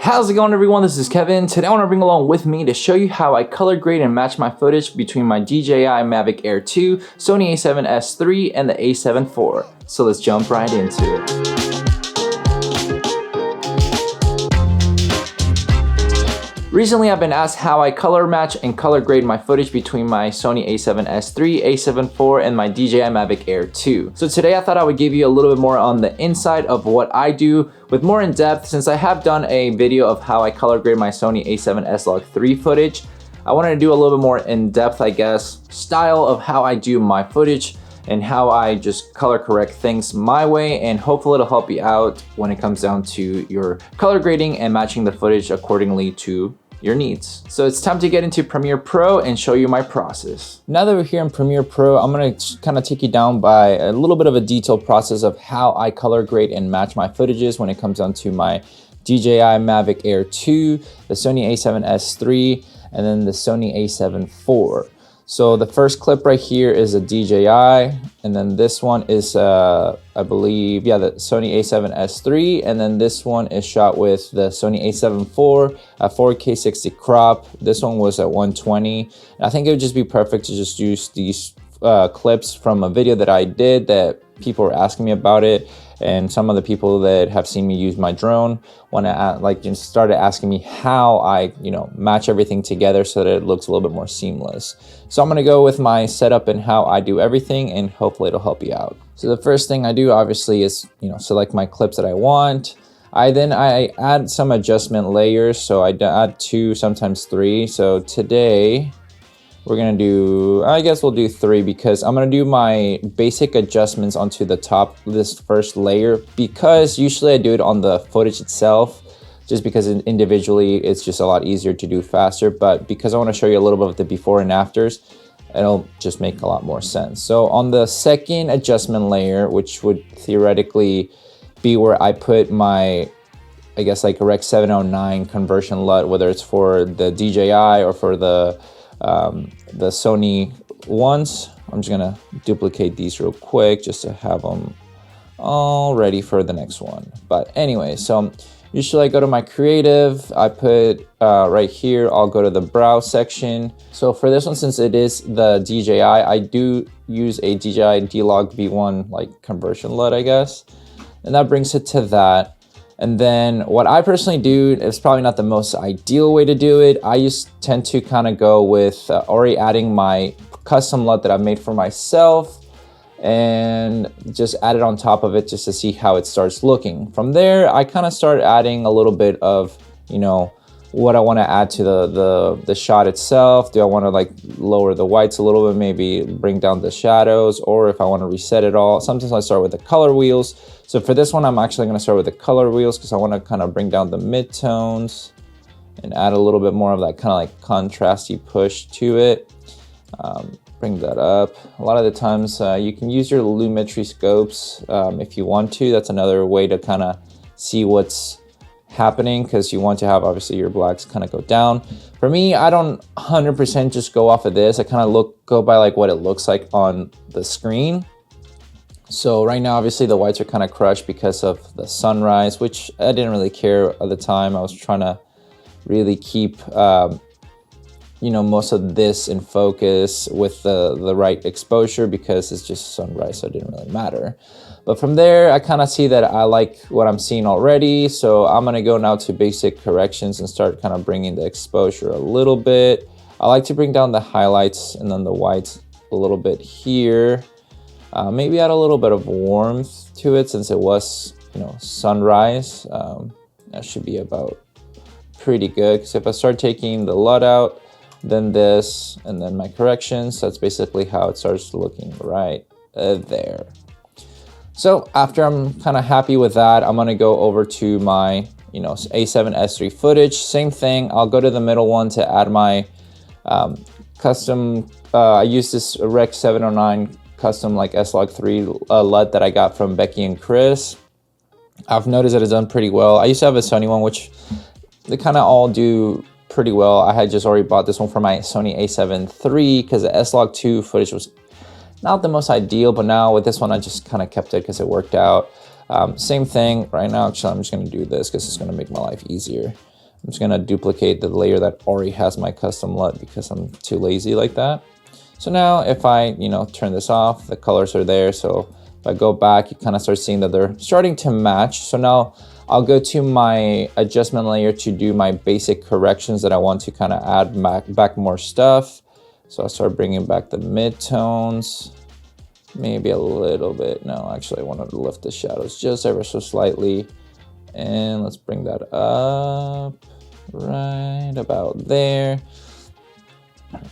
How's it going, everyone? This is Kevin. Today I want to bring along with me to show you how I color grade and match my footage between my DJI Mavic Air 2, Sony A7S III, and the A7 IV. So let's jump right into it. Recently, I've been asked how I color match and color grade my footage between my Sony A7S III, A7 IV, and my DJI Mavic Air 2. So today I thought I would give you a little bit more on the inside of what I do with more in depth. Since I have done a video of how I color grade my Sony A7S Log 3 footage, I wanted to do a little bit more in depth, I guess, style of how I do my footage and how I just color correct things my way, and hopefully it'll help you out when it comes down to your color grading and matching the footage accordingly to your needs. So it's time to get into Premiere Pro and show you my process. Now that we're here in Premiere Pro, I'm gonna kind of take you down by a little bit of a detailed process of how I color grade and match my footages when it comes down to my DJI Mavic Air 2, the Sony A7S III, and then the Sony A7 IV. So the first clip right here is a DJI, and then this one is, I believe, yeah, the Sony A7S III, and then this one is shot with the Sony A7 IV at 4K 60 crop. This one was at 120. And I think it would just be perfect to just use these clips from a video that I did that people were asking me about it, and some of the people that have seen me use my drone want to just started asking me how I match everything together so that it looks a little bit more seamless. So I'm going to go with my setup and how I do everything, and hopefully it'll help you out. So the first thing I do obviously is select my clips that I want. I add some adjustment layers, so I add 2, sometimes 3. So today we're gonna do, I guess we'll do 3, because I'm gonna do my basic adjustments onto the top of this first layer, because usually I do it on the footage itself, just because individually it's just a lot easier to do faster. But because I wanna show you a little bit of the before and afters, it'll just make a lot more sense. So on the second adjustment layer, which would theoretically be where I put my, I guess, like a Rec 709 conversion LUT, whether it's for the DJI or for the Sony ones. I'm just gonna duplicate these real quick just to have them all ready for the next one. But anyway, so usually I go to my creative, I put right here, I'll go to the browse section. So for this one, since it is the DJI, I do use a DJI D-Log V1 like conversion LUT, I guess. And that brings it to that. And then what I personally do is probably not the most ideal way to do it. I just tend to kind of go with already adding my custom LUT that I've made for myself and just add it on top of it just to see how it starts looking. From there, I kind of start adding a little bit of, what I want to add to the shot itself. Do I want to like lower the whites a little bit, maybe bring down the shadows, or if I want to reset it all. Sometimes I start with the color wheels. So for this one, I'm actually going to start with the color wheels because I want to kind of bring down the midtones and add a little bit more of that kind of like contrasty push to it. Bring that up. A lot of the times you can use your lumetri scopes if you want to. That's another way to kind of see what's happening, because you want to have obviously your blacks kind of go down. For me, I don't 100% just go off of this. I kind of go by like what it looks like on the screen. So right now, obviously the whites are kind of crushed because of the sunrise, which I didn't really care at the time. I was trying to really keep most of this in focus with the right exposure, because it's just sunrise, so it didn't really matter. But from there, I kind of see that I like what I'm seeing already. So I'm going to go now to basic corrections and start kind of bringing the exposure a little bit. I like to bring down the highlights and then the whites a little bit here. Maybe add a little bit of warmth to it since it was, sunrise. That should be about pretty good. Because if I start taking the LUT out, then this, and then my corrections, that's basically how it starts looking right there. So after I'm kind of happy with that, I'm gonna go over to my A7S III footage. Same thing, I'll go to the middle one to add my custom, I use this Rec 709 custom like S-Log 3 LUT that I got from Becky and Chris. I've noticed that it's done pretty well. I used to have a Sony one, which they kind of all do pretty well. I had just already bought this one for my Sony A7 III because the S-Log 2 footage was not the most ideal, but now with this one, I just kind of kept it because it worked out. Same thing right now. Actually, I'm just going to do this because it's going to make my life easier. I'm just gonna duplicate the layer that already has my custom LUT because I'm too lazy like that. So now if I, turn this off, the colors are there. So if I go back, you kind of start seeing that they're starting to match. So now I'll go to my adjustment layer to do my basic corrections that I want to kind of add back more stuff. So I'll start bringing back the midtones, maybe a little bit. No, actually I want to lift the shadows just ever so slightly. And let's bring that up right about there.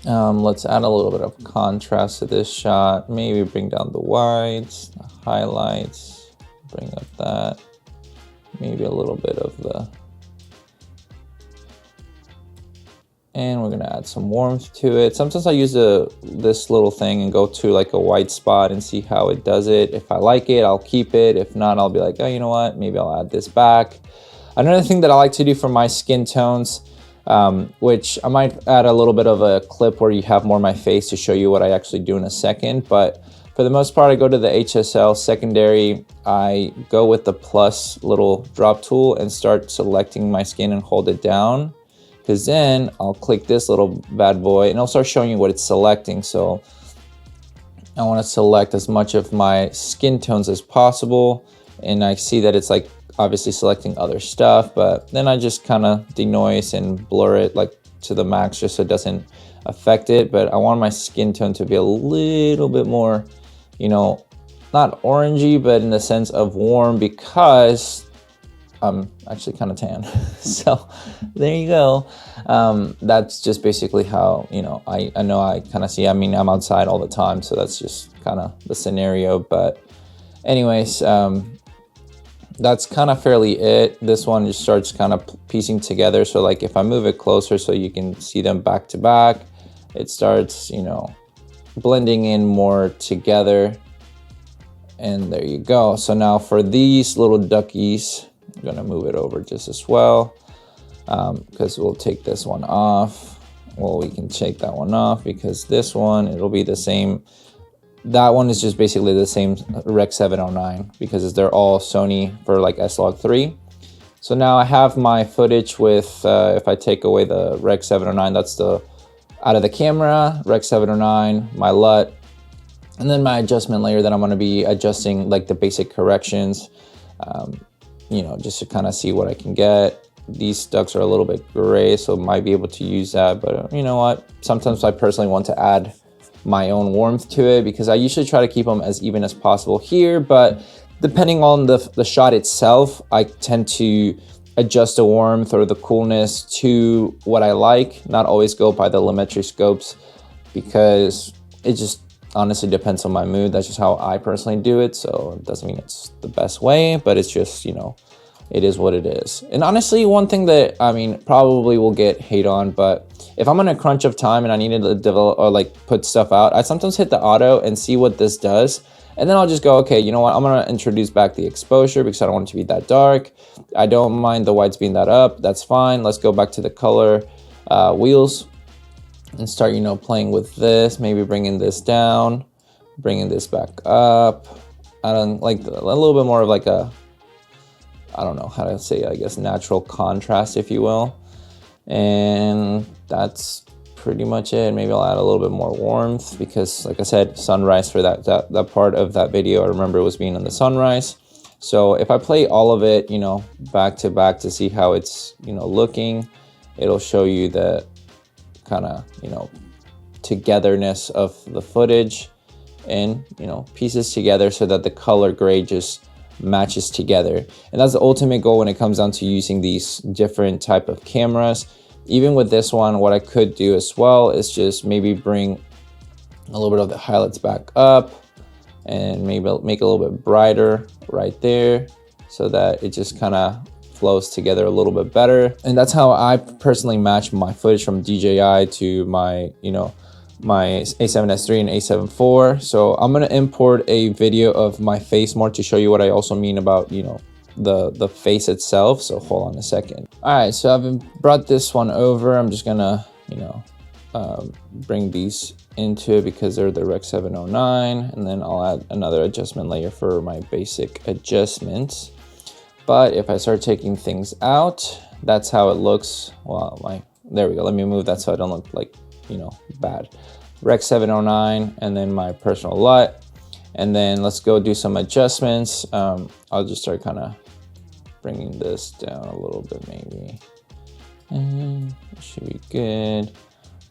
Let's add a little bit of contrast to this shot. Maybe bring down the whites, the highlights, bring up that. Maybe a little bit of the, and we're gonna add some warmth to it. Sometimes I use this little thing and go to like a white spot and see how it does it. If I like it, I'll keep it. If not, I'll be like, oh, you know what? Maybe I'll add this back. Another thing that I like to do for my skin tones, which I might add a little bit of a clip where you have more of my face to show you what I actually do in a second. But for the most part, I go to the HSL secondary. I go with the plus little drop tool and start selecting my skin and hold it down. Because then I'll click this little bad boy and I'll start showing you what it's selecting. So I want to select as much of my skin tones as possible. And I see that it's like obviously selecting other stuff, but then I just kind of denoise and blur it like to the max just so it doesn't affect it. But I want my skin tone to be a little bit more, not orangey, but in the sense of warm, because I'm actually kind of tan. So there you go. That's just basically how, I know I kind of see, I'm outside all the time, so that's just kind of the scenario. But anyways, that's kind of fairly it. This one just starts kind of piecing together. So like if I move it closer so you can see them back to back, it starts, blending in more together. And there you go. So now for these little duckies, I'm gonna move it over just as well, because we'll take this one off. Well, we can take that one off because this one, it'll be the same. That one is just basically the same Rec 709 because they're all Sony for like S-Log3. So now I have my footage with, if I take away the Rec 709, that's the out of the camera, Rec 709, my LUT, and then my adjustment layer that I'm gonna be adjusting like the basic corrections, just to kind of see what I can get. These ducks are a little bit gray, so might be able to use that, but you know what? Sometimes I personally want to add my own warmth to it because I usually try to keep them as even as possible here, but depending on the shot itself, I tend to adjust the warmth or the coolness to what I like, not always go by the lumetri scopes because it just honestly depends on my mood. That's just how I personally do it, so it doesn't mean it's the best way, but it's just, it is what it is. And honestly, one thing that, probably will get hate on, but if I'm in a crunch of time and I need to develop or like put stuff out, I sometimes hit the auto and see what this does. And then I'll just go, okay, you know what? I'm gonna introduce back the exposure because I don't want it to be that dark. I don't mind the whites being that up, that's fine. Let's go back to the color wheels and start, playing with this, maybe bringing this down, bringing this back up. I don't like a little bit more of like a, I don't know how to say, I guess, natural contrast, if you will. And that's pretty much it. Maybe I'll add a little bit more warmth because, like I said, sunrise for that part of that video, I remember it was being in the sunrise. So if I play all of it, back to back to see how it's, looking, it'll show you the kind of, togetherness of the footage and, pieces together so that the color grade just matches together. And that's the ultimate goal when it comes down to using these different type of cameras. Even with this one, what I could do as well is just maybe bring a little bit of the highlights back up and maybe make it a little bit brighter right there so that it just kind of flows together a little bit better. And that's how I personally match my footage from DJI to my, my A7S III and A7 IV. So I'm gonna import a video of my face more to show you what I also mean about, the face itself. So hold on a second. All right, so I've brought this one over. I'm just gonna, bring these into it because they're the Rec 709, and then I'll add another adjustment layer for my basic adjustments. But if I start taking things out, that's how it looks. Well, there we go. Let me move that so I don't look like, you know, bad. Rec 709, and then my personal LUT. And then let's go do some adjustments. I'll just start kind of bringing this down a little bit maybe. And it should be good.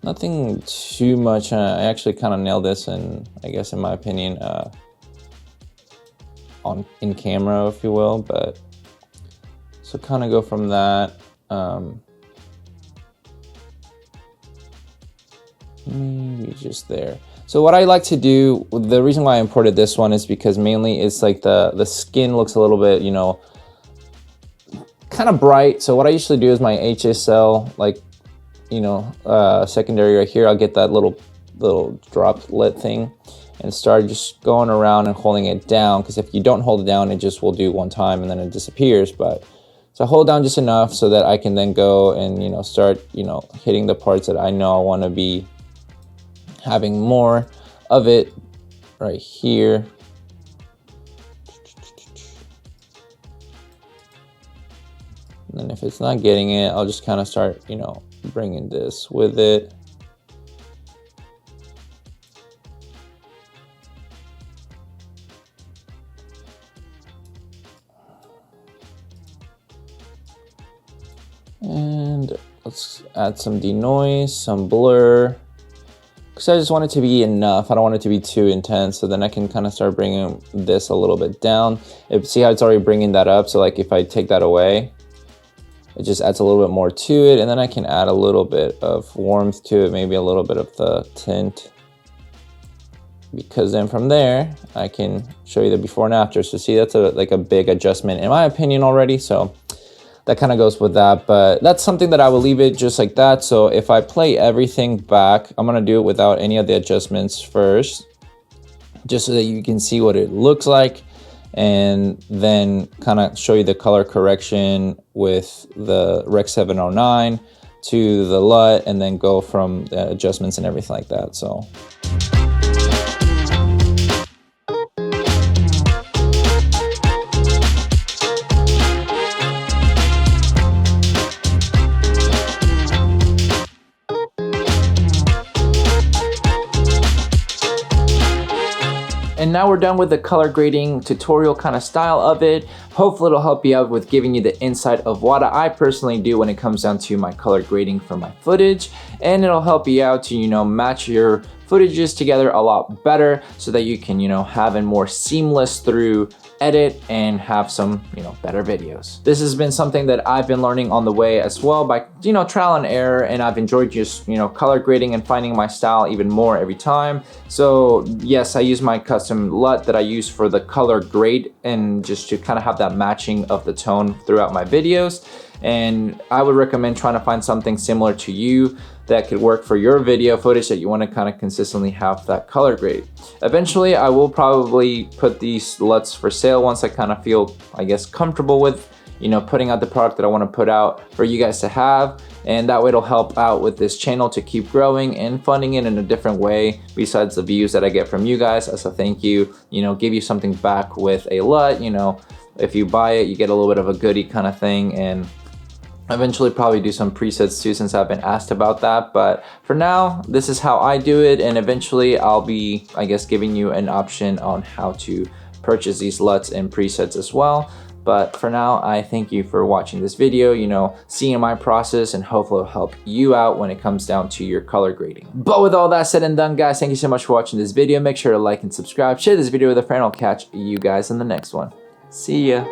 Nothing too much. I actually kind of nailed this, and I guess in my opinion, in camera, if you will. But so kind of go from that. Maybe just there. So what I like to do, the reason why I imported this one is because mainly it's like the skin looks a little bit, you know, kind of bright. So what I usually do is my HSL, like, you know, secondary right here, I'll get that little droplet thing and start just going around and holding it down, because if you don't hold it down, it just will do one time and then it disappears. But so I hold down just enough so that I can then go and, you know, start, you know, hitting the parts that I know I want to be having more of it right here. And then if it's not getting it, I'll just kind of start, you know, bringing this with it. And let's add some denoise, some blur, because I just want it to be enough. I don't want it to be too intense. So then I can kind of start bringing this a little bit down. See how it's already bringing that up? So like if I take that away, it just adds a little bit more to it. And then I can add a little bit of warmth to it, maybe a little bit of the tint. Because then from there, I can show you the before and after. So see, that's like a big adjustment in my opinion already. So that kind of goes with that, but that's something that I will leave it just like that. So if I play everything back, I'm gonna do it without any of the adjustments first, just so that you can see what it looks like, and then kind of show you the color correction with the Rec 709 to the LUT, and then go from the adjustments and everything like that. So. And now we're done with the color grading tutorial kind of style of it. Hopefully it'll help you out with giving you the insight of what I personally do when it comes down to my color grading for my footage. And it'll help you out to, you know, match your footages together a lot better, so that you can, you know, have a more seamless through edit and have some, you know, better videos. This has been something that I've been learning on the way as well, by, you know, trial and error, and I've enjoyed just, you know, color grading and finding my style even more every time. So yes, I use my custom LUT that I use for the color grade, and just to kind of have that matching of the tone throughout my videos. And I would recommend trying to find something similar to you that could work for your video footage that you want to kind of consistently have that color grade. Eventually, I will probably put these LUTs for sale once I kind of feel, I guess, comfortable with, you know, putting out the product that I want to put out for you guys to have. And that way it'll help out with this channel to keep growing and funding it in a different way, besides the views that I get from you guys as a thank you. You know, give you something back with a LUT. You know, if you buy it, you get a little bit of a goodie kind of thing. And eventually probably do some presets too, since I've been asked about that. But for now, this is how I do it, and eventually I'll be, I guess, giving you an option on how to purchase these LUTs and presets as well. But for now, I thank you for watching this video, you know, seeing my process, and hopefully it'll help you out when it comes down to your color grading. But with all that said and done, guys, thank you so much for watching this video. Make sure to like and subscribe, share this video with a friend. I'll catch you guys in the next one. See ya.